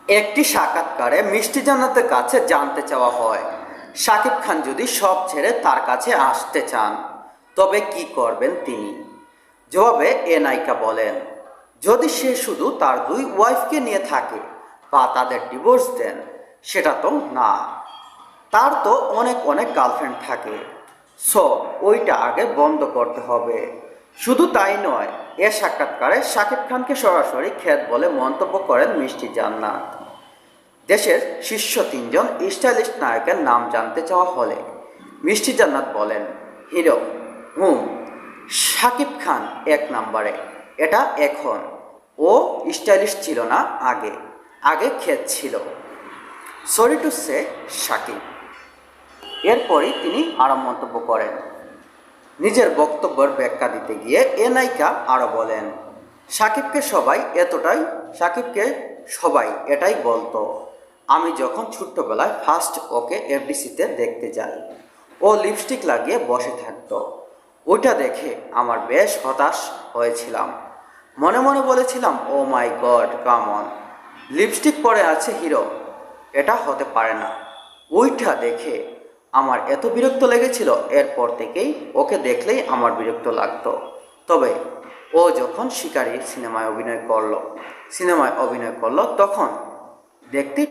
একটি সাক্ষাৎকারে মিষ্টি জান্নাতের কাছে জানতে চাওয়া হয়, শাকিব খান যদি সব ছেড়ে তার কাছে আসতে চান তবে কি করবেন তিনি। জবাবে এ নায়িকা বলেন, যদি সে শুধু তার দুই ওয়াইফকে নিয়ে থাকে বা তাদের ডিভোর্স দেন সেটা তো না, তার তো অনেক অনেক গার্লফ্রেন্ড থাকে। সো ওইটা আগে বন্ধ করতে হবে। শুধু তাই নয়, এ সাক্ষাৎকারে শাকিব খানকে সরাসরি খেত বলে মন্তব্য করেন মিষ্টি জান্নাত। দেশের শীর্ষ তিনজন স্টাইলিশ নায়কের নাম জানতে চাওয়া হলে মিষ্টি জান্নাত বলেন, হিরো হুম, শাকিব খান এক নম্বরে। এটা এখন, ও স্টাইলিশ ছিল না আগে, আগে খেত ছিল। Sorry to say Shakib. এরপরই তিনি আরও মন্তব্য করেন। নিজের বক্তব্যের ব্যাখ্যা দিতে গিয়ে এ নায়িকা আরও বলেন, সাকিবকে সবাই এটাই বলতো। আমি যখন ছোট্টবেলায় ফার্স্ট ওকে এফডিসিতে দেখতে যাই, ও লিপস্টিক লাগিয়ে বসে থাকতো। ওইটা দেখে আমার বেশ হতাশ হয়েছিলাম। মনে মনে বলেছিলাম, ও মাই গড, কাম অন, লিপস্টিক পরে আছে হিরো, এটা হতে পারে না। ওইটা দেখে আমার এত বিরক্ত লেগেছিল, এরপর থেকেই ওকে দেখলেই আমার বিরক্ত লাগতো। তবে ও যখন শিকারী সিনেমায় অভিনয় করলো তখন দেখতে